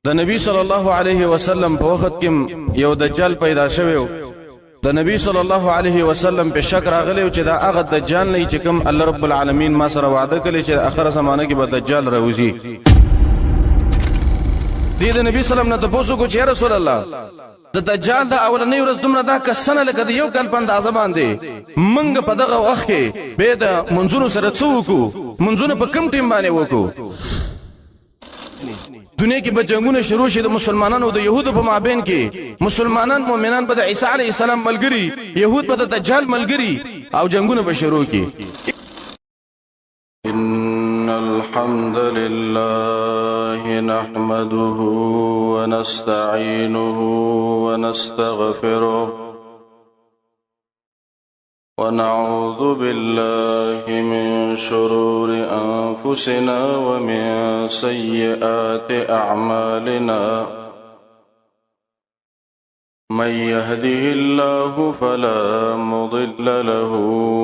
د نبی صلی الله علیه وسلم په وخت کې یو دجال پیدا شوی د نبی صلی الله علیه وسلم په شک راغلی چې دا هغه دجال نه چې کوم الله رب العالمین ما سره وعده کړی چې اخر زمانه کې به دجال راوځي. د نبی صلی الله علیه وسلم نه تاسو کو چې رسول الله د دجال د اولنۍ ورځ دومره دا کسنه لکه د یو کال په اندازه باندې منګ په دغه وخت کې به د منځونو سره څوکو منځونه په کم ټیم باندې وکړو. دنیا کې به جنگونه شروع شي د مسلمانانو او د يهودو په مابین کې. مسلمانان مؤمنان به د عیسی علیه السلام ملګری، يهود به د دجال ملګری او جنگونه به شروع کی. إن الحمد لله نحمده ونستعينه ونستغفره ونعوذ بالله من شرور أنفسنا ومن سيئات أعمالنا من يهده الله فلا مضل له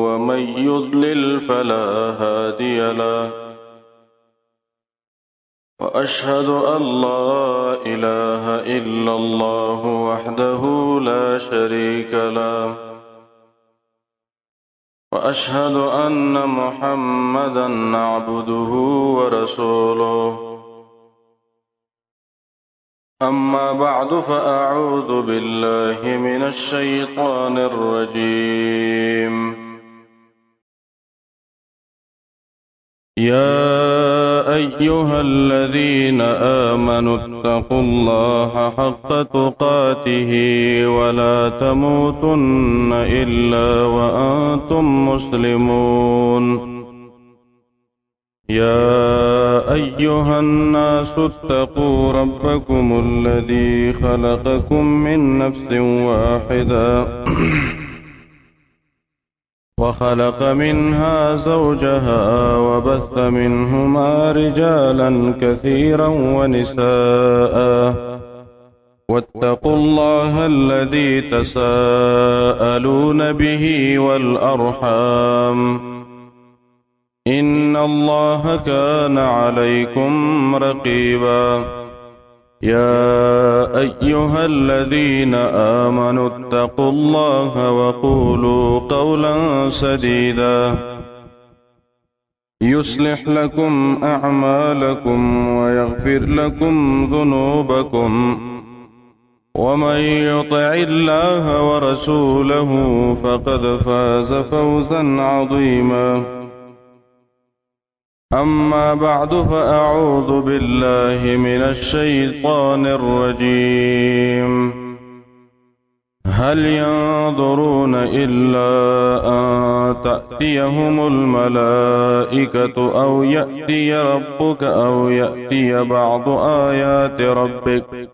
ومن يضلل فلا هادي له وأشهد أن لا إله إلا الله وحده لا شريك له وأشهد أن محمدا عبده ورسوله. أما بعد فأعوذ بالله من الشيطان الرجيم. يا أيها الذين آمنوا اتقوا الله حق تقاته ولا تموتن إلا وأنتم مسلمون. يا أيها الناس اتقوا ربكم الذي خلقكم من نفس واحدة وخلق منها زوجها وبث منهما رجالا كثيرا ونساء واتقوا الله الذي تساءلون به والأرحام إن الله كان عليكم رقيبا. يا أيها الذين آمنوا اتقوا الله وقولوا قولا سديدا يصلح لكم أعمالكم ويغفر لكم ذنوبكم ومن يطع الله ورسوله فقد فاز فوزا عظيما. أما بعد فأعوذ بالله من الشيطان الرجيم. هل ينظرون إلا أن تأتيهم الملائكة أو يأتي ربك أو يأتي بعض آيات ربك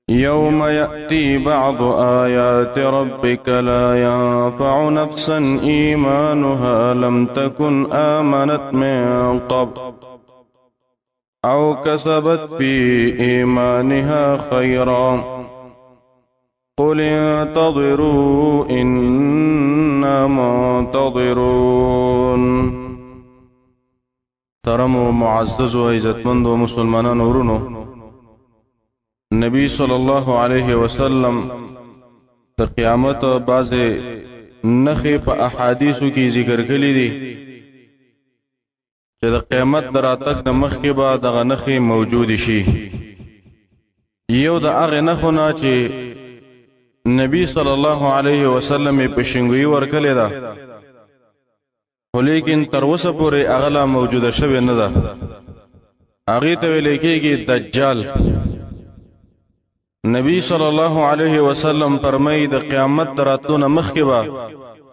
يوم يأتي بعض آيات ربك لا ينفع نفسا إيمانها لم تكن آمنت من قبل أو كسبت في إيمانها خيرا قل انتظروا إنا منتظرون. ترمو معزز و عزتمند و مسلمانان ورونو، نبی صلی الله علیه وسلم د قیامت بعضې نښې په احادیثو کې ذکر کړي دي چې د قیامت د راتګ د مخکې به دغه نښې موجود شي. یو د هغې نښو نه چې نبی صلی الله علیه وسلم یې پیشنګویي ورکړې ده خو لیکن تر اوسه پورې هغه لا موجوده شوې نه ده. هغې ته ویلی کېږي دجال. نبی صلی الله علیه وسلم فرمایي د قیامت د راتلو نه مخکې به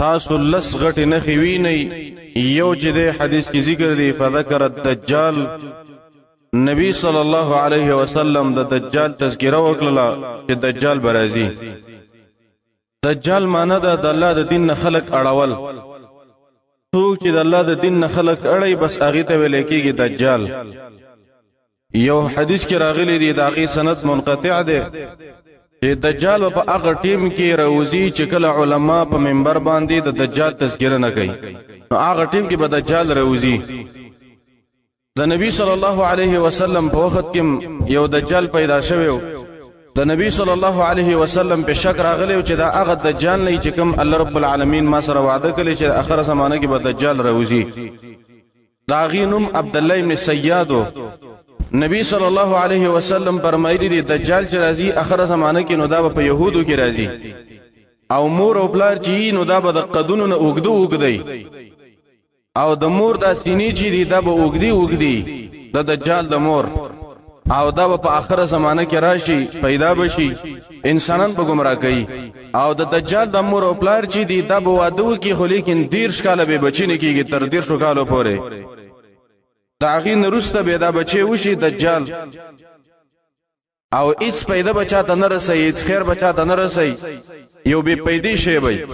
تاسو لس غټې نښې وینئ. یو چې دی حدیث کې ذکر دی فذکر الدجال. نبی صلی الله علیه وسلم د دجال تذکره وکړله چې دجال به راځي. دجال معنی ده د الله د دین نه خلق اړول. څوک چې د الله د دین نه خلق اړوي بس هغې ته ویلی کېږي دجال. یو حدیث کې راغلی دی د هغې سند منقطع دی چې دجال په هغه ټیم کې راوځي چې کله علما په منبر باندې د دجال تذکره نه کوي، نو هغه ټیم کې به دجال راوځي. د نبی صلی الله علیه وسلم په وخت کې یو دجال پیدا شوی د نبی صلی الله علیه وسلم په شک راغلی چې دا هغه دجال نه چې کوم الله رب العالمین ما سره وعده کړی چې اخر زمانه کې به دجال راوځي دا غینم عبد الله ابن سیاد نبی صلی الله علیه وسلم فرمایلی دی دجال چې راځي اخر زمانه کې نو دا په يهودو کې راځي او مور او بلار چې نو دا به د قدونو نه اوګدي او د مور د سینې چې دی دا به اوګدي د دجال د مور او دا په آخر زمانه کې راشي پیدا بشي انسانان په گمراه کوي او د دجال د مور او بلار چې دی دا به وادو کې خو لیکن 10 کاله به بچی نه کیږي تر 10 کالو پورې دا غین رسته به دا بچي وشي دجال او هیڅ پیدا بچا ته نه رسي هیڅ خیر بچا ته نه رسي یو به پیدا شي وي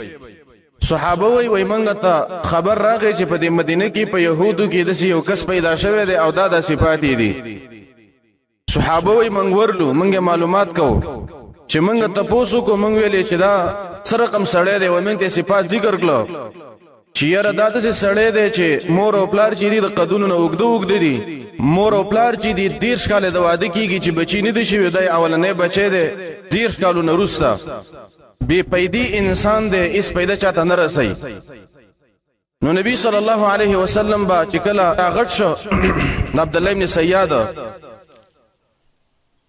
صحابه وي منګه ته خبر راغی چې په دې مدینه کې په يهودو کې د یو کس پیدا شوی دی او دا د صفات دي صحابه وي منګ ورلو منګه معلومات کو چې منګه تاسو کو منګ ویلې چې دا سره رقم سړی دی و منګه صفات ذکر کړو چې یاره دا د سړی دی چې مور او پلار چې دی د قدونو نه اوګدو دي مور او پلار چې دی 10 کال د واده کیږي چې بچی نه دي شوی دی اولنې بچی دی 10 کالو نه روستا بے پیدی انسان دی اس پیدا چاته نه رسي نو نبی صلی الله علیه وسلم با چې کله غټ شو عبد الله ابن سیاد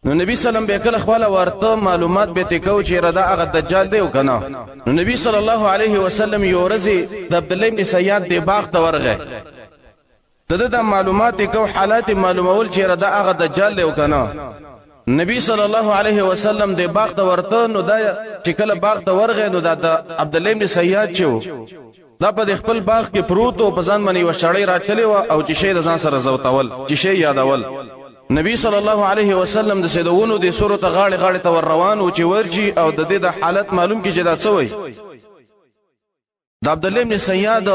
نو نبی سلام به کله خپل ورته معلومات به تکو چې ردا هغه دجال دی او کنه نو نبی صلی الله علیه وسلم یو ورځ د عبد الله ابن سیاد دی باغ ته ورغه د معلومات کو حالات معلومول چې ردا هغه دجال دی او کنه نبی صلی الله علیه وسلم دی باغ ته ورته نو دا چې کله باغ ته ورغه نو دا عبد الله ابن سیاد چې دا په خپل باغ کې پروت او په ځان باندې وشړی را چلی و او چې شی د ځان سره زوتول چې شی یادول نبی صلی الله علیه وسلم د سیدونو د سورۃ غاړه ته ور روان او چې ورجی او د دې د حالت معلوم کی جدا څوي د عبد الله ابن سیاد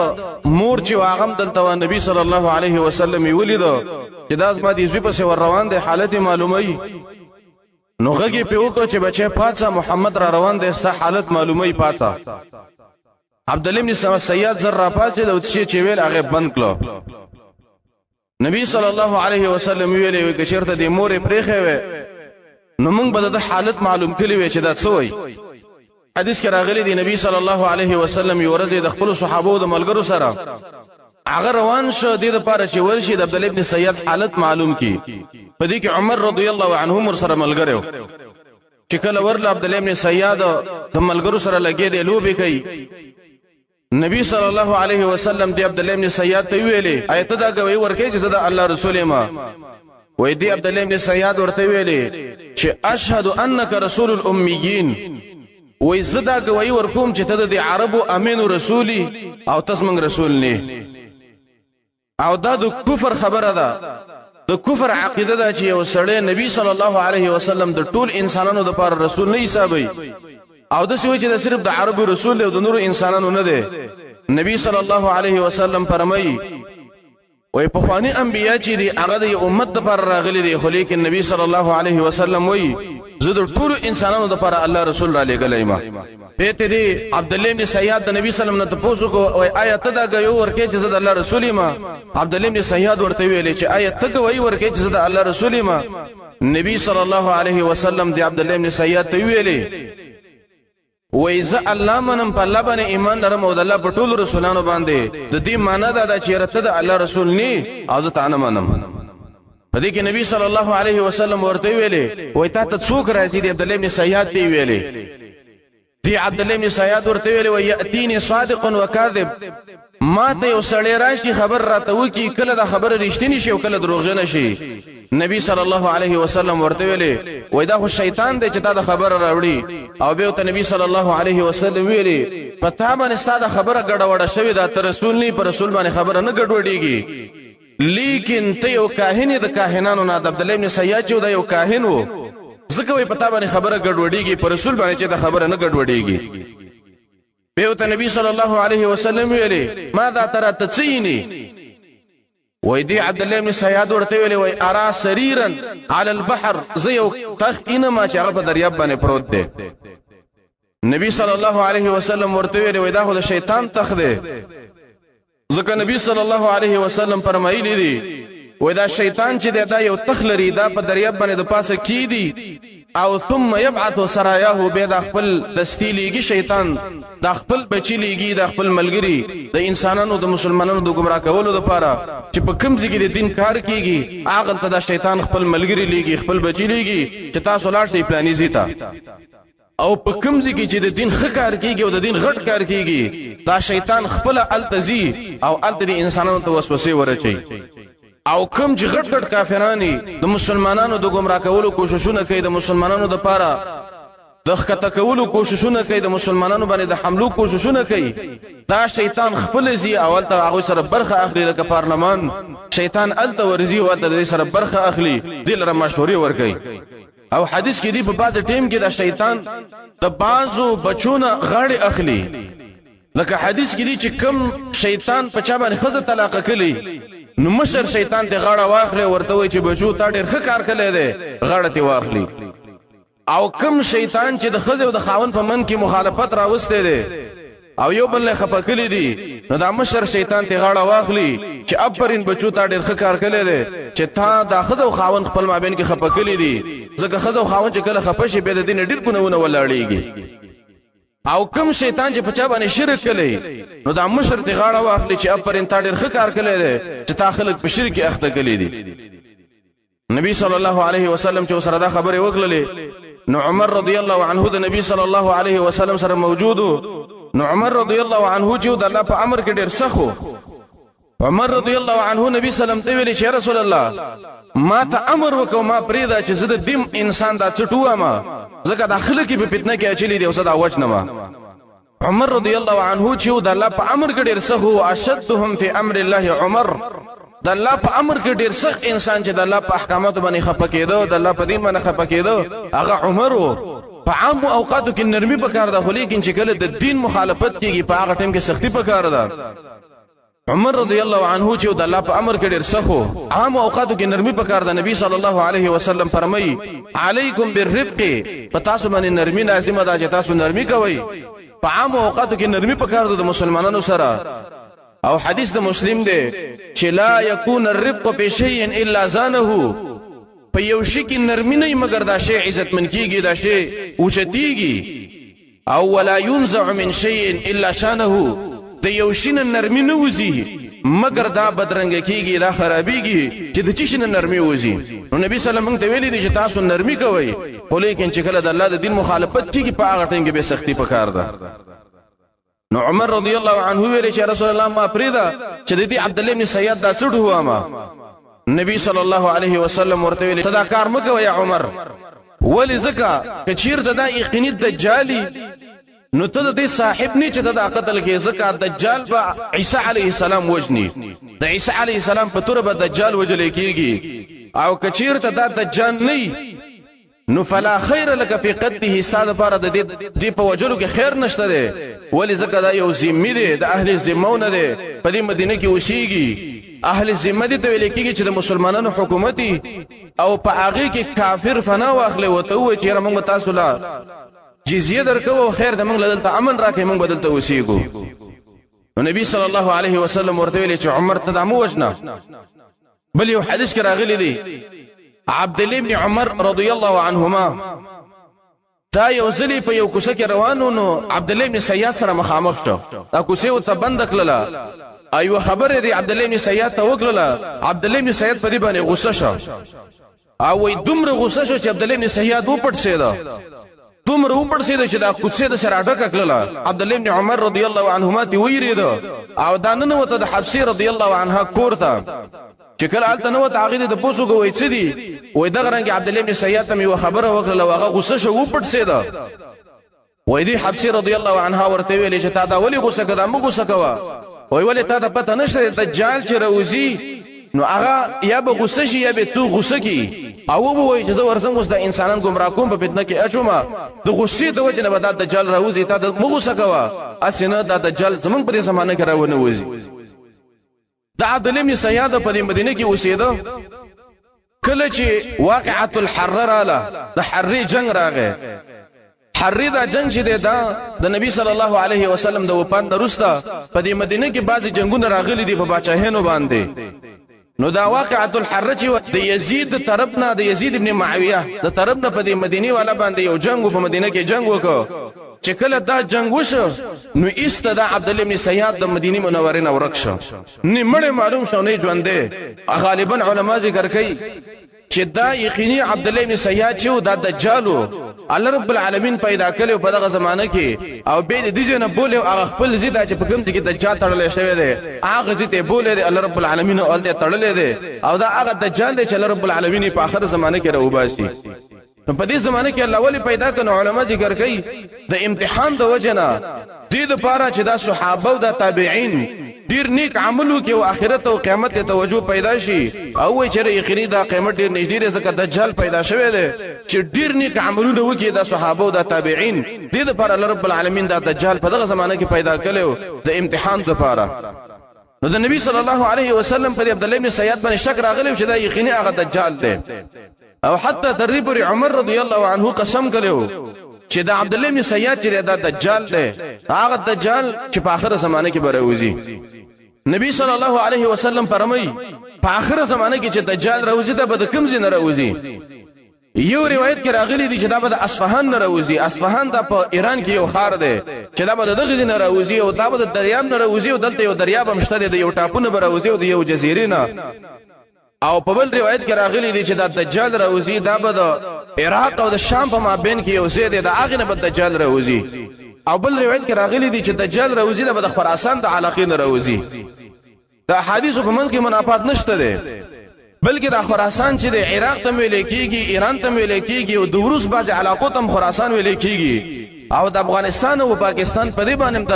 مور چې واغم دلته نبی صلی الله علیه وسلم ولیدو چې داس ما دي زوی په ور روان د حالت معلومي نو غږی په وکړو چې بچي پاتہ محمد را روان دي ست حالت معلومي پاتہ عبد الله ابن سیاد زر را پاتې د وڅ چې ویل هغه بند کړو نبی صلی الله علیه وسلم ویلې چې چرته د مور پرېخه و نو موږ به د حالت معلوم کړي و چې دا څوی حدیث کې راغلی دی نبی صلی الله علیه وسلم یو ورځ د خپل صحابو د ملګرو سره هغه روان شو د لپاره چې ورشي د عبد الله ابن سیاد حالت معلوم کی په دې کې عمر رضی الله عنه مر سره ملګرو چې کله ورل عبد الله ابن سیاد د ملګرو سره لګې دی لوبي کوي نبی صلی الله علیه وسلم دی عبد الله ابن سیاد ته ویلې آیت دا کوي ورکه چې زدا الله رسول ما وې دی عبد الله ابن سیاد ورته ویلې چې اشهد انک رسول الامیین وې زدا کوي ورکوم چې ته د عربو امین رسولي او تاسو رسول نه او دا د کفر خبره ده د کفر عقیده ده چې یو سړی نبی صلی الله علیه وسلم د ټول انسانانو لپاره رسول نه حسابي او د سوي چې د صرف د عربو رسول او د نور انسانانو نه ده نبی صلی الله علیه وسلم فرمایي وای په خواني انبیا چې دی هغه د امت لپاره راغلي دي خو لیکن نبی صلی الله علیه وسلم وایي زه د ټول انسانانو لپاره الله رسول را لګلای ما پته دی عبد الله ابن سیاد د نبی صلی الله علیه وسلم ته پوښتنه کو آیت دا غيو ورکه چې زه د الله رسول ما عبد الله ابن سیاد ورته ویل چې آیت ته غوي ورکه چې زه د الله رسول ما نبی صلی الله علیه وسلم دی عبد الله ابن سیاد ته ویلې وایزه الله منم په الله باندې ایمان لرم او د الله په ټول رسولانو باندې د دې معنی دا چې رته د الله رسول نه او ته نه منم په دې کې نبی صلی الله علیه وسلم ورته ویلې وای ته څوک راځي د عبد الله ابن سیاد دی ویلې دی عبد الله ابن سیاد ورته ویلې وای یاتینی صادق وکاذب ما ته یو سړی راشي خبر راته وکي کله دا خبره رښتینی شي او کله دروغجن شي نبی صلی الله علیه وسلم ورته ویلې وای دا خو شیطان دی چې تا دا خبره راوړي او به ته نبی صلی الله علیه وسلم ویلې پتا باندې ستاسو خبره ګډوډه شوی دا تر رسول نه پر رسول باندې خبره نه ګډوډيږي لیکن ته یو کاهن د کاهنانو نه عبد الله ابن سیاد چې دا یو کاهن وو ځکه وای پتا باندې خبره ګډوډيږي پر رسول باندې چې دا خبره نه ګډوډيږي به ته نبی صلی الله علیه وسلم ویلې ماذا ترى تسيني وای دی عبد الله ابن سیاد ورته ویلې وای ارا سریرا علی البحر زيو تخینه ما چې هغه په دریاب باندې پروت دی نبی صلی الله علیه وسلم ورته ویلې وای دا خو د شیطان تخ دی ځکه نبی صلی الله علیه وسلم فرمایلی دی وای دا شیطان چې دا یو تخلری دا په دریاب باندې د پاسه کیدی او ثم يبعث سراياه به د خپل دستیلیږي شیطان د خپل بچی لیږي د خپل ملګری د انسانانو د مسلمانانو د گمراه کولو لپاره چې په کوم ځای کې د دین کار کیږي عقل ته د شیطان خپل ملګری لیږي خپل بچی لیږي چې تاسو لاړ شئ پلاني زیتا او په کوم ځای کې چې د دین ښه کار کیږي او د دین غټ کار کیږي دا شیطان خپل التزی او الته د انسانانو ته وسوسه ورچي او کوم چې غټ غټ کافرانی د مسلمانانو د گمراه کولو کوششونه کوي د مسلمانانو د پاره د ښکته کولو کوششونه کوي د مسلمانانو باندې د حملو کوششونه کوي دا شیطان خپل زی اول ته هغه سره برخه اخلي لکه پارلمان شیطان الته ورزي او د سره برخه اخلي دلته مشورې ورکوي او حدیث کې دی په بعض ټیم کې د شیطان د بازو بچونه غاړي اخلي لکه حدیث کې دی چې کم شیطان په چا باندې خزه طلاق کړي نو مشر شیطان ته غاړه واخلي ورته وي چې بچو تا ډېر ښه کار کړی دی غاړه ته واخلي او کم شیطان چې د خزه او د خاون په من کې مخالفت راوسته دی او یو بل له خپکلی دی نو دا مشر شیطان ته غاړه واخلي چې ابرین بچو تا ډېر ښه کار کړی دی چې تا دا خزه او خاون خپل مابین کې خپکلی دی ځکه خزه او خاون چې کله خپشي به د دین ډېر ګناونه ولاړیږي او کم شیطان چې پچا باندې شرک کړي نو دا مشر ته غاړه واخلي چې ابرین تا ډېر ښه کار کړی دی چې تا خلک په شرک اخته کړي دي نبی صلی الله علیه وسلم چې سره دا خبره وکړلې نو عمر رضی الله عنه د نبی صلی الله علیه وسلم سره موجودو نو عمر رضی الله عنه چې د الله په امر کې ډېر سخو عمر رضی الله عنه نبی سلام ته ویل چې رسول الله ما ته امر وکاو ما پریدا چې زه د دیم انسان دا چټوه ما زکه داخله کې په فتنه کې اچلی دی او صدا وجنه ما عمر رضی الله عنه چې د الله په امر کې ډېر سخو اشدهم فی امر الله عمر د الله په امر کې ډېر سخت انسان چې د الله په احکاماتو باندې خپه کېدو د الله په دین باندې خپه کېدو هغه عمر په عام اوقاتو کې نرمي پکار ده خو لیکن چې کله د دین مخالفت کیږي په هغه ټیم کې سختی پکار ده عمر رضی الله عنه چې د الله په امر کې ډېر سخو عام اوقاتو کې نرمي پکار ده نبی صلی الله علیه وسلم فرمایي علیکم بالرفق پتاسو باندې نرمي لازمه ده چې تاسو نرمي کوئ په عام اوقاتو کې نرمي پکار ده د مسلمانانو سره او حدیث د مسلم دی چې لا یکون الرفق فی شیء الا زانه په یو شي کې نرمي نه مگر دا شی عزتمن کیږي دا شی اوچتیږي او ولا ينزع من شيء الا شانه د یو شي نه نرمي نه وځي مگر دا بدرنګ کیږي دا خرابيږي چې د چی شنه نرمي وځي نو نبی صلی الله علیه وسلم ته ویلي دي چې تاسو نرمي کوئ خو لیکن چې کله د الله د دین مخالفت کیږي په هغه ټیم کې به سختی پکار ده نو عمر رضی الله عنه ویل چې رسول الله ما فریدا چې د دې عبد الله بن سیاد دا څټ هوا ما نبی صلی الله علیه وسلم ورته ویل صدا کار مکو یا عمر ولی زکا کچیر دا یقیني دجالی نو ته د صاحب نه چې دا قتل کې زکا دجال با عیسی علیه السلام وجنی د عیسی علیه السلام په تور به دجال وجل کیږي او کچیر ته دا دجال نه نو فلا خیر لك في قتله استاد پر د دې په وجلو کې خیر نشته ده ولی زکه دا یو ذمہ ده د اهل ذمونه ده په دې مدینه کې اوسېږي اهل ذمه دي ته ویل کېږي چې د مسلمانانو حکومتي او په هغه کې کافر فنا واخلي وته و چې موږ تاسو لا جزیه درکو خیر د موږ دلته امن راکې موږ بدلته اوسېږو نو نبی صلی الله علیه وسلم ورته ویل چې عمر ته د مو وجنه بل یو حدیث کې راغلی دی عبد الله بن عمر رضی الله عنهما دا یو ځلی په یو کوڅه کې روانو نو عبد الله بن سیاد سره مخامخ شو دا کوڅه او ته بند کړله ایو خبره دی عبد الله بن سیاد ته وکړه عبد الله بن سیاد په دې باندې غوسه شو او وي دومره غوسه شو چې عبد الله بن سیاد و پټ شه دا دومره و پټ شه چې دا کوڅه د سره اډه کړله عبد الله بن عمر رضی الله عنهما تی ویری دا او دا نن وته د حفصه رضی الله عنها کوړه چې کله حالت نو تعقید د پوسو کوي څه دي وای دغه رنګ عبد الله بن سیاد ته یو خبره وکړه هغه غوسه شو و پټ شه دا وای دی حفصه رضی الله عنها ورته ویل چې تا دا ولی غوسه کړه موږ غوسه کوا وای ولې تا ته پته نشته دجال چې روزي نو هغه یا به غوسه شي یا به تو غوسه کی او وای چې زه ورسم اوس د انسانان گمراه کوم په فتنه کې اچوما د غوسې د وجه نه به دا دجال راوځي تا ته موږ غوسه کوا اسنه دا دجال زمونږ په زمانه کې راونه وځي دا عبد الله بن سیاد په مدینه کې اوسېده کله چې واقعه الحرر اله د حرې جنگ راغی حرې دا جنگ چې دا د نبی صلی الله علیه وسلم د وفات وروسته په دې مدینه کې بعضی جنگونه راغلي دي په بادشاهانو باندې نو دا واقعۃ الحره چې د یزید طرف نه د یزید ابن معاویه د طرف نه په مدینه والا باندې یو جنگ په مدینه کې جنگ وکړ چې کله دا جنگ وشو نو ایسته دا عبد الله ابن سیاد د مدینه منوره نه ورک شو نیمه معلوم شو نه ژوندې غالبا علما ذکر کوي چې دا یقیني عبد الله ابن سیاد چې دا دجالو الله رب العالمین پیدا کړو په دغه زمانه کې او به دې جن بوله او خپل زیدا چې په کوم کې دجال تړلې شوی دی هغه زیته بوله دی الله رب العالمین او دې تړلې دی او دا هغه دجال دی چې الله رب العالمین په آخر زمانه کې راوباسي نو په دې زمانه کې الله ولی پیدا کړي علما ذکر کوي د امتحان د وجنه دې د پاره چې دا صحابه او د تابعین ډیر نیک عملو کې او آخرت او قیامت ته توجه پیدا شي او چې یقیني دا قیامت ډیر نږدې دی ځکه دجال پیدا شوی دی چې ډیر نیک عملونه وکړي د صحابه او د تابعین دې لپاره الله رب العالمین دا دجال په دغه زمانه کې پیدا کړو د امتحان لپاره نو د نبی صلی الله علیه وسلم په عبد الله بن سیاد باندې شک راغلی چې دا یقیني هغه دجال دی او حتی تر دې پورې عمر رضی الله عنه قسم کړو چې دا عبد الله بن سیاد چې دا دجال دی هغه دجال چې په آخر زمانه کې به راوځي نبی صلی الله علیه وسلم فرمایي په آخر زمانه کې چې دجال راوځي دا به د کوم ځای نه راوځي یو روایت کې راغلی دی چې دا به د اصفهان نه راوځي اصفهان دا په ایران کې یو ښار دی چې دا به دغه ځای نه راوځي او دا به د دریاب نه راوځي او دلته یو دریاب هم شته دی یو ټاپونه به راوځي او د یو جزیرې نه او په بل روایت کې راغلی دی چې دا دجال راوځي دا به د عراق او د شام په مابین کې یو ځای دی دا هغه نه به دجال راوځي او بل روایت کې راغلی دی چې دجال راوځي دا به د خراسان د علاقې نه راوځي دا حدیث په من کې منافات نشته دی بلکې دا خراسان چې د عراق ته ویل کېږي ایران ته ویل کېږي او د روس بعض علاقو ته خراسان ویل کېږي او د افغانستان او پاکستان په دې باندې د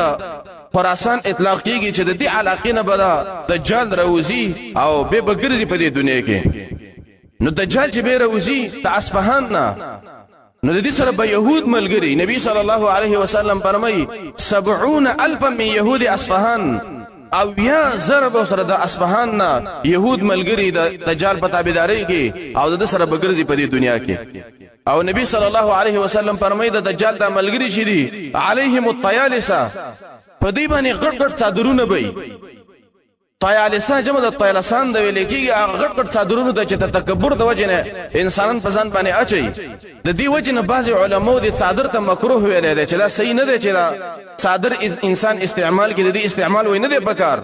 خراسان اطلاق کېږي چې د دې علاقې نه به دجال راوځي او به بګرځي په دې دنیا کې نو دجال چې به راوځي د اصفهان نه نو د دې سره به يهود ملګري نبی صلی الله علیه وسلم فرمایي 70000 من يهود اصفهان او یا ضرب سره د اصفهان نه يهود ملګري د دجال په تابعداري کې او د سره بګرځي په دې دنیا کې او نبی صلی الله علیه وسلم فرمایي د دجال د ملګری شي دي علیهم الطیالسه په دې باندې غټ غټ صادرونه وي طیالسه جمع د طیلسان د ویل کېږي غټ غټ صادرونه د چې تکبر د وجنه انسانان په ځان باندې اچي د دې وجنه بعض علماء د صادر ته مکروه ویل دي چې دا صحیح نه دی چې دا صادر انسان استعمال کې د دې استعمال وینه دی پکار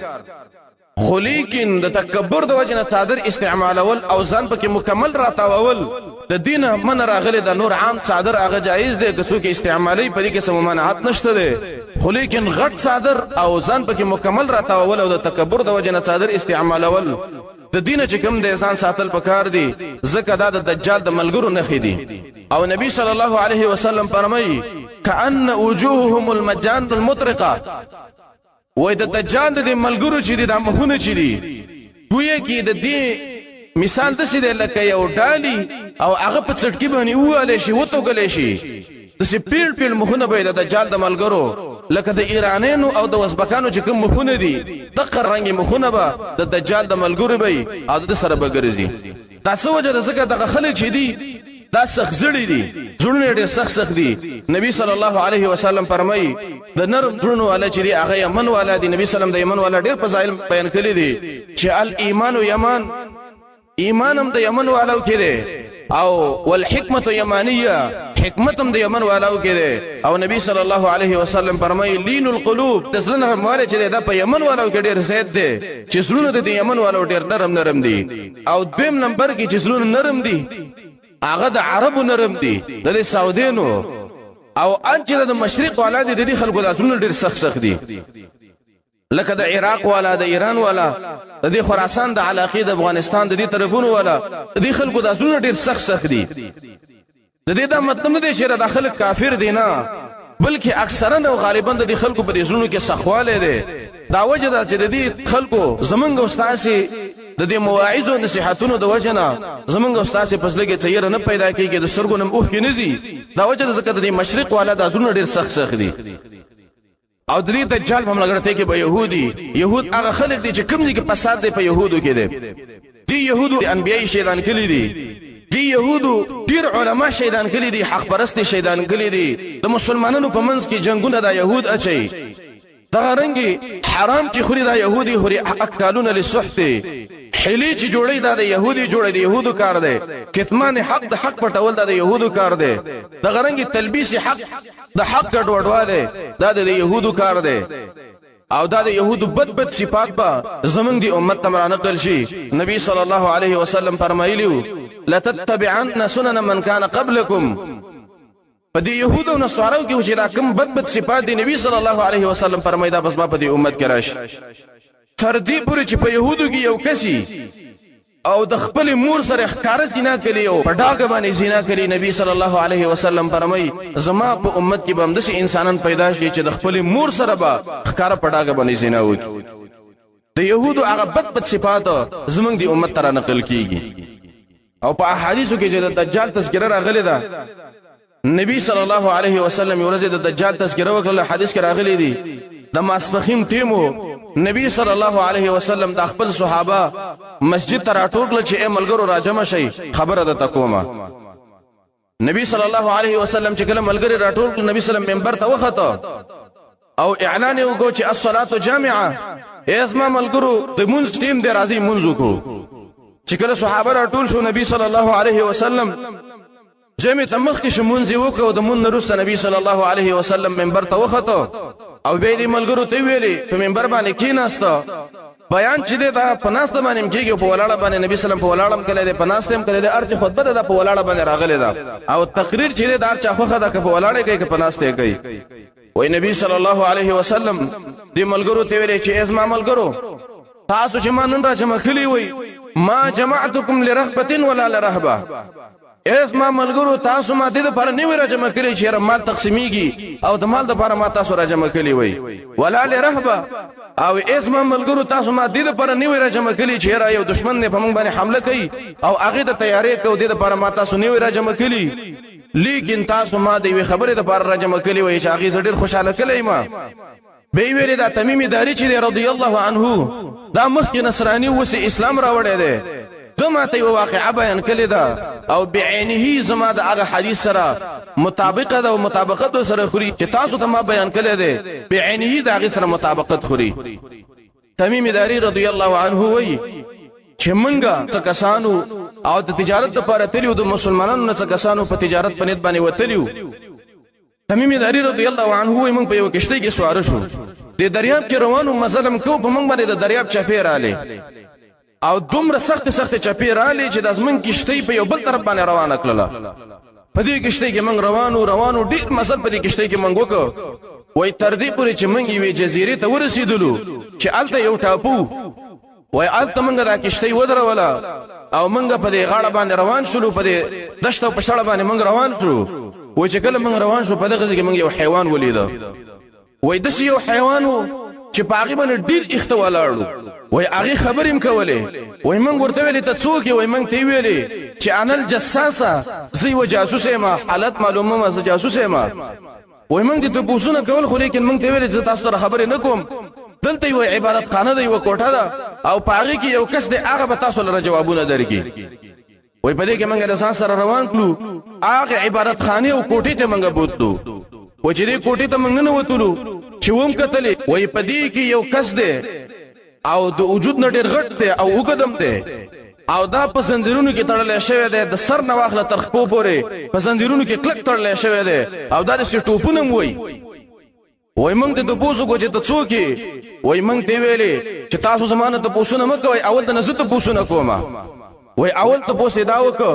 خو لیکن د تکبر د وجنه صادر استعمالول او ځان پکې مکمل راتاول د دینه من راغلی د نور عام صادر هغه جایز دی که څوک استعمالي په دې کې سم ممانعت نشته دی خو لیکن غټ صادر او ځان پکې مکمل راتاول او د تکبر د وجنه صادر استعمالول د دینه چې کوم د ځان ساتل پکار دی ځکه دا د دجال د ملګرو نخې دي او نبی صلی الله علیه وسلم فرمایي کأن وجوههم المجان المطرقه وای د دجال د ملګرو چې د مخونه چې دي دوی کې د دې مثال د څه د لکه یو ډالي او هغه په څټکی باندې واله شي وټوګل شي د سي پیل پیل مخونه به د دجال د ملګرو لکه د ایرانانو او د وزبکانو چې کوم مخونه دي د قرنګ مخونه به د دجال د ملګرو به او د سره بګرځي تاسو وجه د زکه د خلک چې دي دا سخت زړی دي زړونه ډېر سخت دي نبی صلی الله علیه وسلم فرمایي د نرم زړونو والا چې دی هغه یمن والا دی نبی سلام د یمن والا ډېر فضایل بیان کړی دي چې الایمان یمن ایمانم د یمن والو کې دی او والحکمت یمانیه حکمتم د یمن والو کې دی او نبی صلی الله علیه وسلم فرمایي لین القلوب د زړه نرموالی چې دا په یمن والو کې ډېر زیات دی چې زړونه د یمن والو ډېر نرم دي او دویم نمبر کې چې زړونه نرم دي هغه د عربو نرم دي د سعودینو او ان چې د مشرق والا دي د خلکو د ازونه ډېر سخت دي لکه د عراق والا د ایران والا د خراسان د علاقې د افغانستان د دې طرفونو والا د خلکو د ازونه ډېر سخت دي د دې دا مطلب نه دی چې د خلک کافر دي نه بلکې اکثرا او غالبا د خلکو په دې زړونو کې سخواله دي دا وجه ده چې د دې خلکو زمونږ استاد د دې مواعظ او نصيحتونو د وجنه زمونږ استاد په ځل کې څیر نه پیدا کیږي د سرګو نم اوه کې نزي دا وجه ده چې د مشرق والا د زړونو ډېر سخت دي او د دې دجال په ملګرتیا کې به يهود هغه خلک دي چې کوم دي کې فساد دی په يهودو کې دي يهودو انبيای شیطان کړي دي يهودو ډیر علما شیطان کړي دي حق پرست شیطان کړي دي د مسلمانانو په منځ کې جنگونه د يهود اچي دا رنګي حرام چې خوري دا يهودي خوري اکلون للسحت حلی چې جوړی دا د يهودي جوړی د يهودو کار دی کتمان حق د حق پټول دا د يهودو کار دی د غرنګي تلبیس حق د حق ګډوډواله دا د يهودو کار دی او دا د يهودو بد صفات با زمون دی امت تمرا نقل شي نبی صلی الله علیه وسلم فرمایلیو لتتبعن سنن من كان قبلكم پدې يهودو نصاراو کې چې دا کوم بد صفات دی نبی صلی الله علیه وسلم فرمایدا بس با پدې امت کې راشي تر دې پورې چې په يهودو کې یو کسي او د خپل مور سره ښکار زنا کوي او په ډاګه باندې زنا کوي نبی صلی الله علیه وسلم فرمای زما په امت کې به هم داسې انسانان پیدا شي چې د خپل مور سره به ښکار په ډاګه باندې زنا وکړي د يهودو هغه بد صفات زمونږ دی امت تر نقل کیږي او په احادیثو کې چې د دجال تذکرہ راغلی ده نبی صلی الله علیه وسلم ورځ د دجال تذکرہ وکړه حدیث کې راغلی دی د ماسپخین ټیمو نبی صلی الله علیه وسلم د خپل صحابه مسجد ته راټوکل چې ملګرو راجمع شي خبره ده تکوما نبی صلی الله علیه وسلم چې کله ملګری راټوکل نبی صلی الله منبر ته وخته او اعلان وکړ چې الصلاه جامعه اسما ملګرو د مونږ ټیم دی راځي مونږ وکړو چې کله صحابه راټول شو نبی صلی الله علیه وسلم جمع تمخ کې شمونځي وکړو د مون نرسته نبی صلی الله علیه وسلم منبر ته وخته او به دې ملګرو ته ویلي په منبر باندې کېناسته بیان چې دا پناسته باندې کېږي په ولاړه باندې نبی سلام په ولاړم کړي دې پناسته هم کړي دې ارچ خطبه ده په ولاړه باندې راغلي ده او تقریر چې دا ارچ خوخه ده په ولاړه کې پناسته کوي وای نبی صلی الله علیه وسلم دې ملګرو ته ویلي چې ازما ملګرو تاسو چې ما نن را جمع کړی وای ما جمعتکم لرغبه ولا لرهبه اسما ملګرو تاسو ما دې لپاره نیو راجمع کړی چې مال تقسیمیږي او د مال لپاره ما تاسو راجمع کړی وای ولا لرهبه او اسما ملګرو تاسو ما دې لپاره نیو راجمع کړی چې یو دشمن نه په موږ باندې حمله کوي او هغه د تیارې کو دې لپاره ما تاسو نیو راجمع کړی لیکن تاسو ما دې خبره لپاره راجمع کړی وای چې هغه ډېر خوشاله کړی ما به ویل دا تمیم داری چې رضی الله عنه دا مخکې نصرانی وس اسلام راوړی دی دما ته واقعا بیان کړی دا او بعینه زما د هغه حدیث سره مطابقه ده او مطابقت سره خوري چې تاسو ته ما بیان کړی دی بعینه دا هغه سره مطابقت خوري تمیم داری رضی الله عنه وی چې مونږه څکسانو او د تجارت لپاره تلیو د مسلمانانو نه څکسانو په تجارت په نیت باندې وتلیو تمیم داری رضی الله عنه وی مونږ په یو کشته کې سوار شو د دریاب کې روانو مظلم کو په مونږ باندې د دریاب چپیر आले او دومره سخت چپیر आले چې د ازمن کشته په یو بل طرف باندې روانه کړله په دې کشته کې مونږ روانو ډیر مزل په دې کشته کې مونږ وکړو وای تر دې پورې چې مونږ یوې جزیره ته ورسېدلو چې الته یو ټاپو وای الته مونږ دا کشته ودروله او مونږ په دې غاړه باندې روان شولو په دې دشت او په شړه باندې مونږ روان شو وای چې کله مونږ روان شو په دغه ځای کې مونږ یو حیوان ولیدو وای د یو حیوان چې پاغي باندې ډیر اخته ولاړو وای هغه خبرې مکولې وای مونږ ورته ویلې ته څوک وای مونږ ته ویلې چې انا الجساسه زی و جاسوس ما حالت معلومه ما زی جاسوس ما وای مونږ ته پوښتنه کول خو لیکن مونږ ته ویلې چې تاسو سره خبرې نکوم دلته یو عبادت خانه دی یو کوټه ده او پاغي کې یو کس دی هغه به تاسو لپاره جوابونه درکړي وای په دې کې مونږ د ځان سره روان کړو هغه عبادت خانه او کوټې ته مونږ بوتلو و چې دې کوټې ته مونږ نه وتلو چې ووم کتلې وای په دې کې یو کس دی او د وجود نه ډېر غټ دی او وګدم دی او دا په زنجیرونو کې تړل شوی دی د سر نه واخله تر خپو پورې په زنجیرونو کې کلک تړل شوی دی او دا د ټوپونه وای مونږ ته پوسو کو چې ته څوک یې وای مونږ ته ویلې چې تاسو زمانه ته پوسونه مکوئ اول د نزت پوسونه کوما وای اول ته پوسې دا وکړه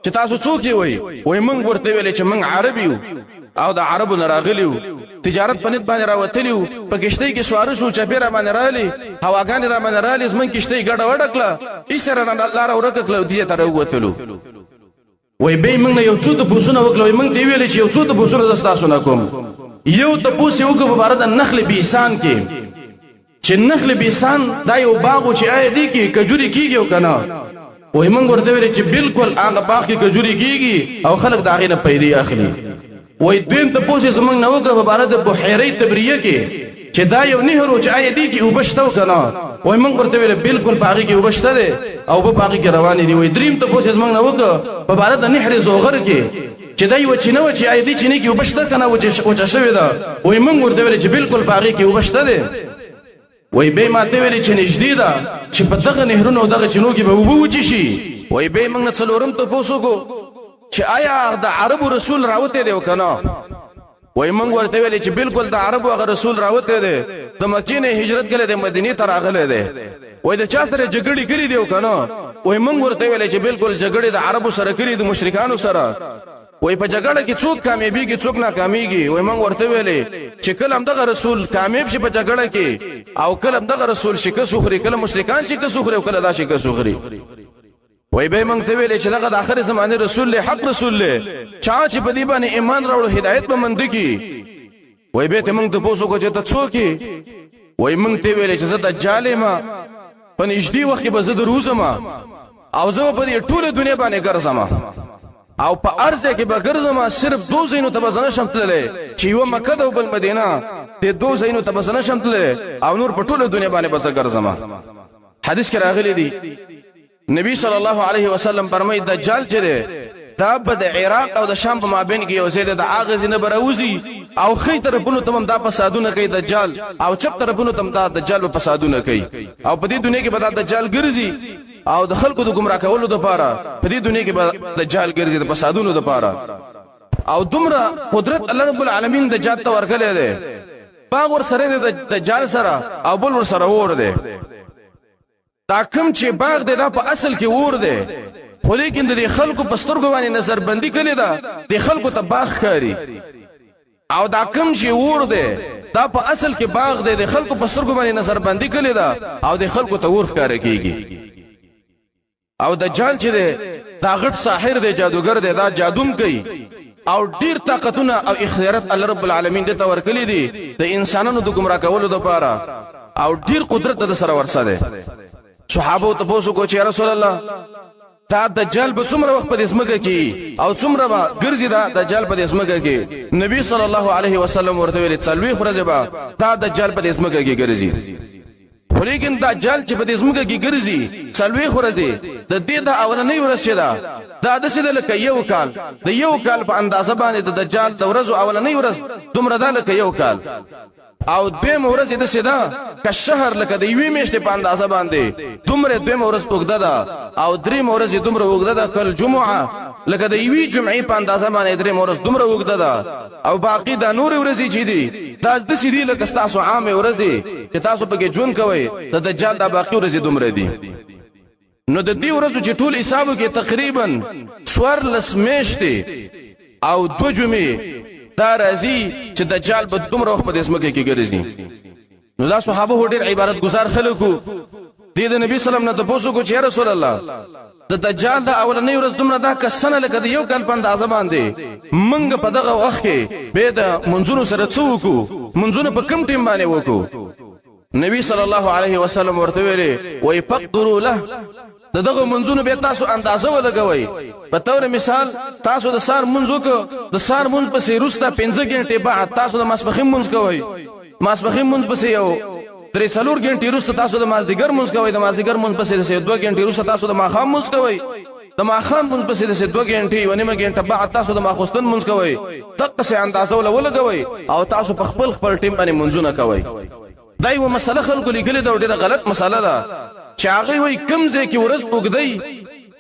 چې تاسو څوک یې وای مونږ ورته ویلې چې مونږ عرب یو او د عربو نه راغلیو تجارت پنځ باندې راوتلیو په کشته کې سوار شو چپیره باندې رالی هواګان را باندې رالی زمون کشته ګډه وډکله ایسره نه الله را ورککله دې ته راوتلو وای به موږ یو څو د پوسونه وکړو موږ ته ویلې چې یو څو د پوسونه زستاسو نه کوم یو ته پوسې وکړو په اړه د نخل بیسان کې چې نخل بیسان دا یو باغ چې آی دی کې کجوري کیږي او کنه وای موږ ورته ویلې چې بالکل هغه باغ کې کجوري کیږي او خلک دا غینه پیدا اخلي وای دین ته پوسې زمونږ نو په بار د بحیره تبریه کې چې دا یو نهر او چې آی دی کې وبشتو کنه وای موږ ورته ویل بالکل باغی کې وبشته ده او په باغی کې روان دي وای دریم ته پوسې زمونږ نو په بار د نهر زوغر کې چې دا یو چینه چې آی دی چې نه کې وبشته کنه او چې شوی ده وای موږ ورته ویل چې بالکل باغی کې وبشته ده وای به ما ته ویل چې نږدې ده چې په دغه نهرونو دغه چینو کې به اوبه وچی شي. وای به موږ نه څلورم تپوس وکړو چې آیا د عربو رسول راوته دی او کنه؟ وای موږ ورته ویل چې بالکل د عربو هغه رسول راوته دی، د مکې نه هجرت کړي د مدینې ته راغلی دی. وای د چا سره جګړې کړې دی او کنه؟ وای موږ ورته ویل چې بالکل جګړې د عربو سره کړي د مشرکانو سره. وای په جګړه کې څوک کامیابیږي څوک ناکامیږي. وای موږ ورته ویلې چې کله هم دغه رسول کامیاب شي په جګړه کې او کله هم دغه رسول شکست وخوري، کله مشرکان شکست وخوري او کله دا شکست وخوري. وای به موږ ته ویلې چې دغه د آخر زمانه رسول له حق رسول له چا چې په دې باندې ایمان راوړ هدایت به مند کی. وای به ته موږ ته پوښتنه چې ته څوک یې؟ وای موږ ته ویلې چې زه دجال یم، په نږدې وخت کې به زه دروزم او زه په دې ټوله دنیا باندې ګرځم او په ارض کې به ګرځم، صرف دو زینو ته بزنه شم تللی چې یو مکه ده او بل مدینه، دې دو زینو ته بزنه شم تللی او نور په ټوله دنیا باندې بس ګرځم. حدیث کې راغلی دی نبی صلی الله علیه وسلم فرمایي دجال چې ده دا به د عراق او د شام په مابین کې یو ځای ده، د هغه ځای نه به راوځي او خې طرفونو ته هم دا فسادونه کوي دجال او چپ طرفونو ته هم دا دجال به فسادونه کوي او په دې دنیا کې به دا دجال ګرځي او د خلکو د گمراه کولو لپاره په دې دنیا کې به دجال ګرځي د فسادونو لپاره. او دومره قدرت الله رب العالمین دجال ته ورکړی دی، باغ ور سره د دجال سره او بل ور سره ور دی. دا کوم چې باغ دی دا په اصل کې ور دی، خو لیکن د خلکو په سترګو باندې نظر بندي کړي ده، د خلکو ته باغ ښکاري. او دا کوم چې ور دی دا په اصل کې باغ دی، د خلکو په سترګو باندې نظر بندي کړي ده او د خلکو ته ور ښکار کیږي. او دجال چې دی دا غټ ساحر دی، جادوګر دی، دا جادوم کوي او ډیر طاقتونه او اختیارات الله رب العالمین دې ته ورکړي دي د انسانانو د گمراه کولو لپاره او ډیر قدرت د سره ورسره ده. صحابه ته پوښتنه کوي چې رسول الله دا دجال به څومره وخت په دې اسمګه کې او څومره به ګرځي دا دجال په دې اسمګه کې؟ نبی صلی الله علیه وسلم ورته ویل څلوي خرزه به دا دجال په دې اسمګه کې ګرځي. خو لیکن دجال چې په دې اسمګه کې ګرځي څلوي خرزه د دې د اولنۍ ورځ ده دا د سید لکه یو کال، د یو کال په اندازه باندې د دجال د ورځو اولنۍ ورځ دومره ده لکه یو کال، او دویم ورځ د سیدا که شهر لکه د یوې میاشتې په اندازه باندې دومره دویم ورځ اوږده ده، او دریم ورځ دومره اوږده ده کل جمعه لکه د یوې جمعې په اندازه باندې دریم ورځ دومره اوږده ده، او باقی د نور ورځې چې دي دا د سیدی لکه تاسو عام ورځې چې تاسو پکې ژوند کوئ د دجال د باقی ورځې دومره دي. نو د دې ورځو چې ټول حسابو کې تقریبا 14 میاشتې او 2 جمعې دا راځي چې دجال به دومره وخت په دې اسمکه کې ګرځي. نو دا صحابه ډېر عبادت گزار خلکو دې د نبی سلام نه تاسو کو چې رسول الله د دجال د اولنۍ ورځ دومره دا کسنه لکه د یو کال په اندازه باندې منګ په دغه وخت کې به د منځونو سره څوکو منځونو په کم ټیم باندې وکړو. نبی صلی الله علیه وسلم ورته ویلي وای فقدروا له دغه منځونو به تاسو اندازه ولګوي. په تور مثال تاسو د سار منځ وکړو، د سار منځ پسې روسته 15 غنټې بعد تاسو د ماسپخین منځ کوي، ماسپخین منځ پسې یو 3 غنټې روسته تاسو د مازدیګر منځ کوي، د مازدیګر منځ پسې 2 غنټې روسته تاسو د ماښام منځ کوي، د ماښام منځ پسې 2 غنټې و نیمه غنټه بعد تاسو د ماخوستن منځ کوي. دغه څه اندازه ولګوي او تاسو په خپل ټیم باندې منځونه کوي. دا یو مسله خلکو لیکلې دا ډیره غلط مسله ده چې هغه وایي کوم ځای کې ورځ اوږدی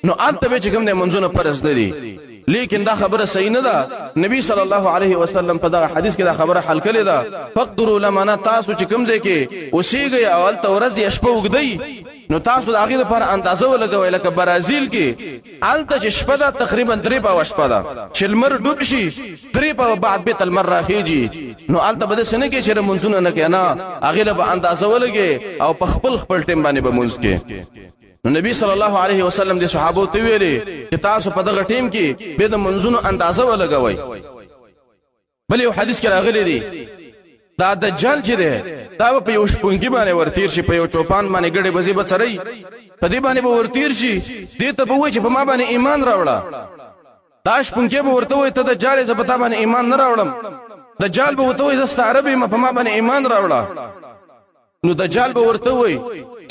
نو البته به چې کوم د منځونه فرض دي، لیکن دا خبره صحیح نه ده. نبی صلی الله علیه وسلم په دا حدیث کې دا خبره حل کړې ده فقدروا لمنا تاسو چې کوم ځای کې اوسېږئ او هلته ورځ یا شپه اوږدی نو تاسو د هغې لپاره اندازه ولګوئ. لکه برازیل کې هلته چې شپه ده تقریبا 3 پاوه شپه ده، چې لمر ډوب شي 3 پاوه بعد بیت المر راخیږي، نو هلته به داسې نه کوي چې منځونه نه کوي، نه هغې له به اندازه ولګې او په خپل ټیم باندې به منځ کې. نو نبی صلی الله علیه وسلم د صحابو ته ویلي چې تاسو په دغه ټیم کې به د منځونو اندازه ولګوئ. بل یو حدیث کې راغلی دی دا دجال چې دی دا په یو شپونکي باندې ورتیر شي، په یو چوپان باندې ګډې بزي به سړی په دې باندې به ورتیر شي، دې ته به وایي چې په ما باندې ایمان راوړه. دا شپونکي به ورته وایي ته دجال یې زه په تا باندې ایمان نه راوړم. دجال به ورته وایي زه ستا عرب یم په ما باندې ایمان راوړه. نو دجال به ورته وایي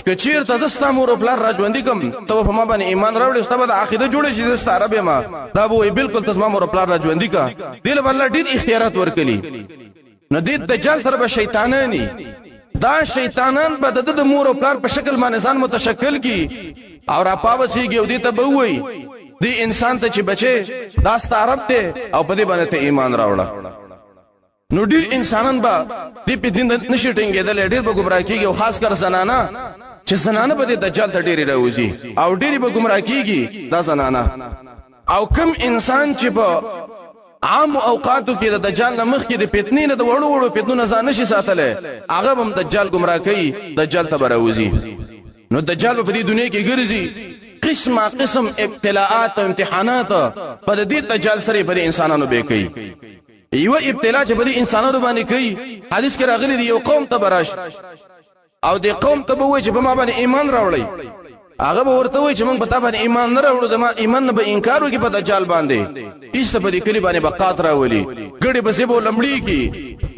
که چیرته زه ستا مور او پلار را ژوندي کړم ته به په ما باندې ایمان راوړې، ستا به د عقیده جوړه شي زه ستا عرب یم. دا به وایي بالکل ته زما مور او پلار را ژوندي کړه. دې له به الله ډېر اختیارات ورکړي. نو دې دجال سره به شیطاناني دا شیطانان به د مور او پلار په شکل باندې ځان متشکل کی او را پاوسیږي او دې ته به وایي دی انسان ته چې بچي دا ستا رب دی او په دې باندې ته ایمان راوړه. نو ډیر انسانان به دې په دین نشي ټینګېدل، ډیر به ګمراه کیږي او خاص کر زنانه چې زنانه به د دجال ته ډېرې راوځي او ډېرې به ګمراه کیږي دا زنانه. او کم انسان چې په عام اوقاتو کې د دجال نه مخکې د فتنې نه د وړو وړو فتنو نه ځان نشي ساتلی، هغه به هم دجال ګمراه کوي، دجال ته به راوځي. نو دجال به په دې دنیا کې ګرځي، قسمه قسم ابتلاءات او امتحانات په دې دجال سره په انسانانو به کوي. یو ابتلا چې په دې انسانانو باندې کوي، حدیث کې راغلی دی یو قوم ته براش او دې قوم ته به وایي چې په ما باندې ایمان راوړئ، هغه به ورته وایي چې موږ په تا باندې ایمان نه راوړو، د ما ایمان نه به انکار وکړي په دجال باندې. ایسته په دې کلي باندې به قات راولي، ګړې پسې به لمړېږي،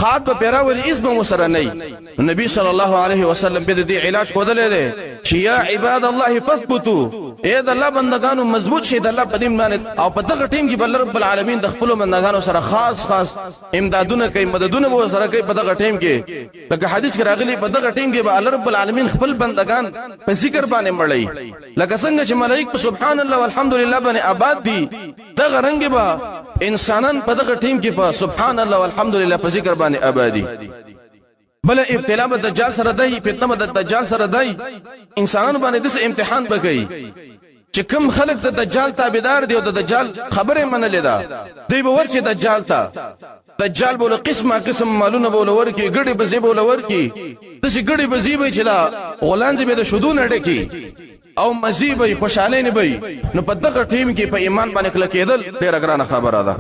قات به پرې راولي، هېڅ به ورسره نه وي. نبي صلی الله علیه وسلم په دې علاج ښودلی دی چې یا عباد الله فثبتوا، اے د الله بندگانو مضبوط شئ د الله په دین باندې. او په دغه ټیم کې به الله رب العالمین د خپلو بندگانو سره خاص امدادونه کوي، مددونه به ورسره کوي په دغه ټیم کې. لکه حدیث کې راغلی په دغه ټیم کې به الله رب العالمین خپل بندگان په ذکر باندې مړوي، لکه څنګه چې ملائکه سبحان الله والحمدلله باندې آباد دي، دغه رنګ به انسانان په دغه ټیم کې په سبحان الله والحمدلله په ذکر باندې آبادي. بل ابتلا به دجال سره دی، فتنه به دجال سره دی، انسانانو باندې دغه امتحان وکړي چې کوم خلک د دجال تابعدار دي او د دجال خبره منلې ده، دوی به ورشي دجال ته. دجال بوله قسم مالونه بوله ورکی، ګړې بزې بوله ورکی، داسې ګړې بزې به چې دا غولانځې به د شودو نه ډکي او مزې به خوشحالۍ نه به. نو په دغه ټیم کې په ایمان باندې کلکېدل ډېره ګرانه خبره ده.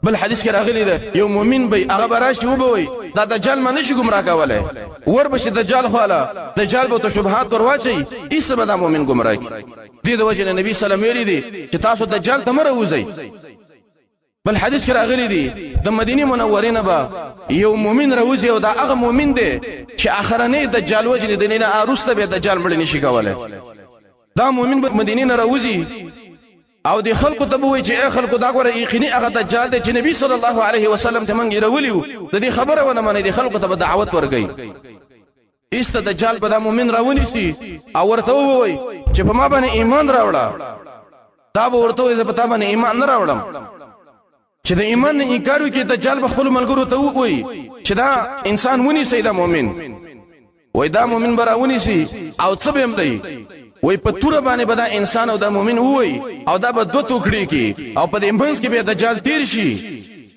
بل حدیث کې راغلی ده یو مؤمن به هغه به راشي وبوي دا دجال ما نشي ګمراه کولی، ور بشي دجال خواله، دجال به ته شبهات ور واچوي، ایسته به دا مؤمن ګمراه کړي. دې د وجې نه نبي صلی الله علیه وسلم ویلي دي چې تاسو دجال ته مه راوځئ. بل حدیث کې راغلی دی د مدینه منورې نه به یو مؤمن راوځي او دا هغه مؤمن دی چې اخرنی دجال وجني د نه اروسته به دجال مړ نشي کولی. دا مؤمن به مدینه نه راوځي او د خلکو ته وایي چې اے خلکو دا ګوره یقیني هغه دجال دی چې نبی صلی الله علیه وسلم ته مونږ راولیو، د دې خبره ونه مني، د خلکو ته به دعوت ورګي. ایسته دجال به دا مؤمن راونیسي او ورته وایي چې په ما باندې ایمان راوړه، دا به ورته وایي زه په تا باندې ایمان نه راوړم. چې د ایمان نه انکار وکړي دجال به خپلو ملګرو ته وایي چې دا انسان ونیسئ دا مؤمن، وایي دا مؤمن به راونیسي او څه به هم دی، وای په توره باندې به دا انسان او دا مؤمن وای او دا به دوه ټوکړي کی او په دې منځ کې به دجال تیر شي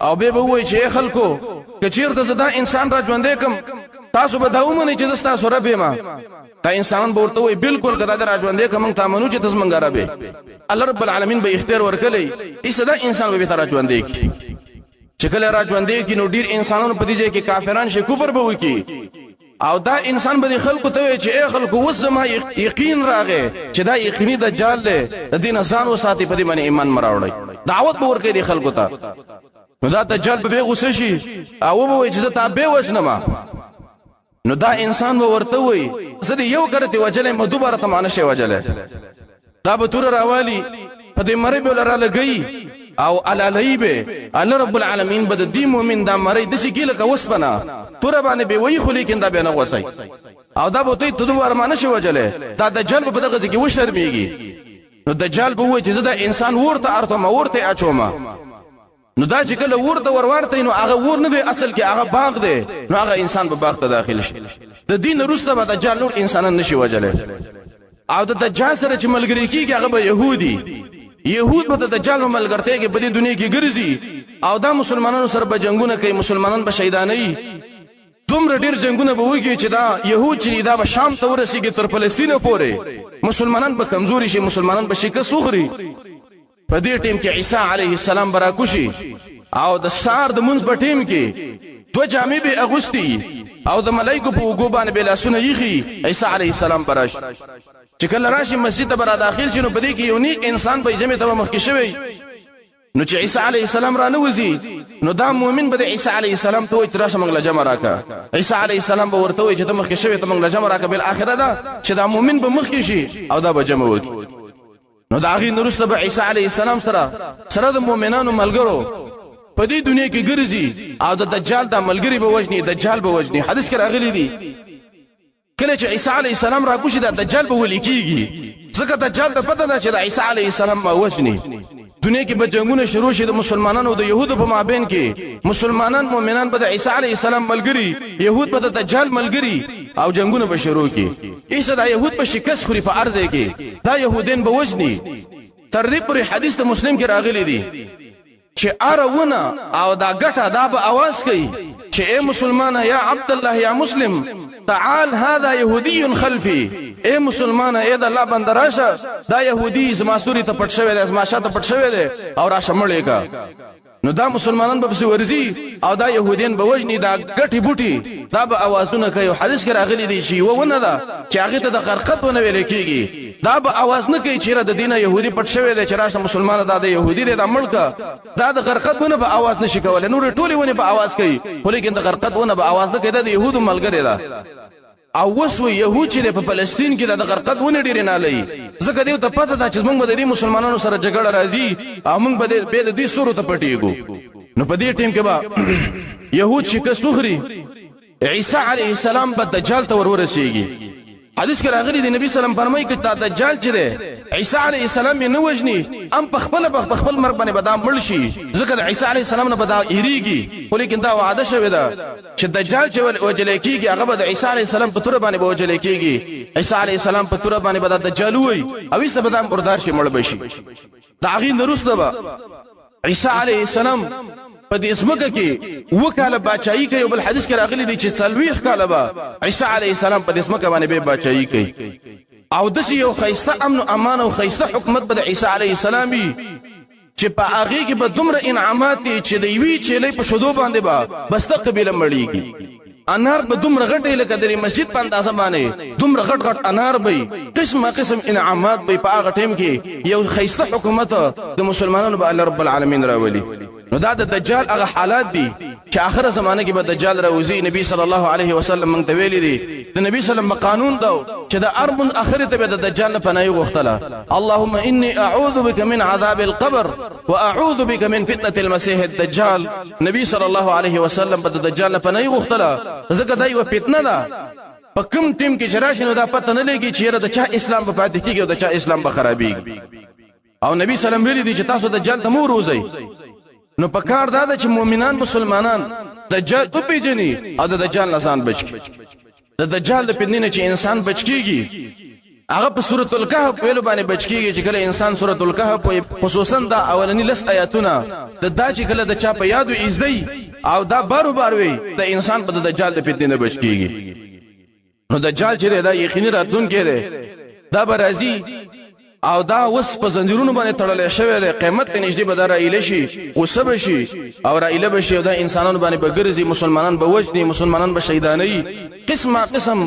او به وای چې خلکو کچیرته زدا انسان را ژوندې کم تاسو به دا ومنئ چې تاسو رب ما. دا انسان به ورته وای بالکل کدا را ژوندې کم ته منو چې تاسو مونږ رب. الله رب العالمین به اختیار ورکړي ایسه دا انسان به تر ژوندې کی چې کله را ژوندې کی نو ډیر انسانانو په دې ځای کې کافران شي کفر به وکي او دا انسان به خلکو ته وي چې اے خلکو وسما یقین راغی چې دا یقیني دجال دی، د دین ځان وساتي په دې باندې ایمان مراوړی، دعوت به ورکړي خلکو ته. نو دا دجال به غوسه شي او به وي چې زه تابع وژنم، نو دا انسان به ورته وي زه دې یو کرته وجلې مې دوباره ته مانه شي وجلې، دا به تور راوالي په دې مری به لره لګي او علالای به الله رب العالمین بد دی مومن دا مری د شي کله وسپنا تور باندې به وی خو لیکن دا به نه وسی او دا به ته دوباره مانه شي وجلې، دا دجال په دغه ځکه و شرمېږي. نو دجال به وای چې زه دا انسان ورته ارته ورته اچوما، نو دا چې کله ورته ورورته نو هغه ور نه دی، اصل کې هغه باغ دی، نو هغه انسان په باغ ته داخل شي. د دین وروسته به دجال نور انسانان نشي وجلې او د دجال سره چې ملګری کیږي هغه به يهود به د دجال ملګرتیا کې په دې دنیا کې ګرځي او دا مسلمانانو سره به جنگونه کوي، مسلمانان به شهیدانې، دومره ډیر جنگونه به وکړي چې دا يهود چې دا به شام ته ورسیږي تر فلسطین پورې، مسلمانان به کمزوري شي، مسلمانان به شکست وخوري. په دې ټیم کې عیسی علیه السلام براکوشي او د سار د منځ په ټیم کې دوه جامې به اغوستي او د ملائکو په وګو باندې بلاسونه یخي عیسی علیه السلام براش چې کله راشي مسجد ته برا داخل شي نو په دې کې یو نیک انسان به جمع ته مخکې شوی، نو چې عیسی علیه السلام را نوځي نو دا مؤمن به د عیسی علیه السلام ته وایي چې راشه موږ له جمع راکا، عیسی علیه السلام به ورته وایي چې ته مخکې شوی ته موږ له جمع راکا. بل اخره دا چې دا مؤمن به مخکې شي او دا به جمع وکړي. نو دا غي نورسته به عیسی علیه السلام سره د مؤمنانو ملګرو په دې دنیا کې ګرځي او د دجال د ملګری به وجني، دجال به وجني. حدیث کې راغلی دی کله چې عیسی علیه السلام راکوشي دا دجال به ولي کیږي ځکه دجال ته پته ده چې د عیسی علیه السلام به وژني دنیا کې به جنگونه شروع شي د مسلمانانو او د يهودو په مابین کې مسلمانان مؤمنان به د عیسی علیه السلام ملګری يهود به د دجال ملګری او جنگونه به شروع کی عیسی د يهود په شکست خوري په ارزه کې دا يهودین به وژني تر دې پورې حدیث د مسلم کې راغلی دی چې ارونه او دا ګټه دا به आवाज کوي چې اے مسلمانه یا عبد الله یا مسلم تعال هذا يهودي خلفي اے مسلمانه اے د الله بندراشه دا يهودي زما سوري ته پټ شوی دی زما شاته پټ شوی دی او را شمړې کا نو دا مسلمانان به ورزي او دا يهودين به وجني دا ګټي بوټي دا به आवाजونه کوي حدیث کې راغلي دي چې ونه ده چې هغه ته د غرقت ونه ویل کیږي دا به आवाज نه کوي چې را د دینه يهودي پټ شوی دی چې راشه مسلمان دا د يهودي د ملک دا د غرقت ونه به आवाज نشي کولای نور ټولي ونه به आवाज کوي خو لیکن د غرقت ونه به आवाज نه کوي د يهودو ملګری ده او وسو يهود چې په فلسطین کې د غرقت ونه ډیر نه لای ځکه دیو ته پته ده چې موږ به د مسلمانانو سره جګړه راځي او موږ به د دې سورو ته پټیږو نو په دې ټیم کې به يهود شکست وخوري عیسی علیه السلام به دجال ته ورسیږي حدیث کې راغلی دی نبی سلام فرمایي چې دجال چې دی عیسی علیه السلام یې نه وژني ام په خپل مرګ باندې بدام مړ شي ځکه د عیسی علیه السلام نه بدا ایریږي خو لیکن دا وعده شوی ده چې دجال چې وجل کیږي هغه به د عیسی علیه السلام په تور باندې وجل کیږي عیسی علیه السلام په تور باندې بدا دجال وي او یې بدام بردار شي مړ بشي دا غي نرسته به عیسی علیه السلام په دې اسمکه کې وکاله بچای کوي بل حدیث کې راغلی دی چې څلويخ کاله به عیسی علیه السلام په دې اسمکه باندې به بچای کوي او د یو خیسته امن او امان او خیسته حکومت به عیسی علیه السلام چې په هغه کې به دومره انعامات دي چې د وی چلې په شودو باندې به بس قبيله مړیږي انار به دومره غټه لکه د مسجد په اندازه باندې دومره غټ انار به قسم انعامات به په هغه ټیم کې یو خیسته حکومت د مسلمانانو به الله رب العالمین راولي نو دا د دجال هغه حالات دي چې اخر زمانه کې به دجال راوځي نبی صلی الله علیه وسلم موږ ته ویلي دي د نبی صلی الله قانون دا چې د ارمن اخرت به د دجال نه پناه غوښتله اللهم اني اعوذ بك من عذاب القبر واعوذ بك من فتنه المسيح الدجال نبی صلی الله علیه وسلم به د دجال نه پناه غوښتله ځکه دا یو فتنه ده په کوم ټیم کې چرشنو دا پته نه لګي چې د چا اسلام په پاتې کېږي او د چا اسلام به خرابېږي او نبی صلی الله علیه وسلم ویلي دي چې تاسو دجال ته مو روزئ نو پکار دا چې مؤمنان مسلمانان دجال په پیژني او د دجال نه ځان بچ کی د دجال د پیژنې چې انسان بچ کیږي هغه په سورۃ الکهف ویلو باندې بچ کیږي چې کله انسان سورۃ الکهف خصوصا دا اولنی لس آیاتونه دا چې کله د چا په یادو ایزدی او دا بار وي د انسان په دجال د پیژنې نه بچ کیږي نو دجال چې دا یقیني راتلون کړي دا برازي او دا وس په زنجیرونو باندې تړل شوی دی قیامت ته نږدې به دا رایله شي وسب شي او رایله بشي او دا انسانانو باندې بګرځي مسلمانان به وجني مسلمانان به شهیداني قسم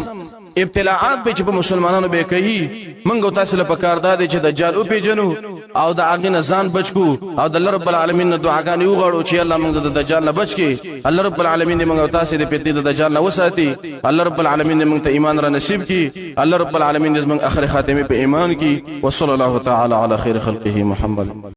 ابتلاعات به چې په مسلمانانو به کوي منګو تاسو له پکار دا چې دجال او پیجنو او دا هغه نه ځان بچو او د الله رب العالمین دعاګانې وغواړو چې الله موږ د دجال نه بچ کی الله رب العالمین موږ تاسو د پیتنې د دجال نه وساتي الله رب العالمین موږ ته ایمان را نصیب کی الله رب العالمین موږ اخر خاتمه په ایمان کی وصلی الله تعالی علی خیر خلقه محمد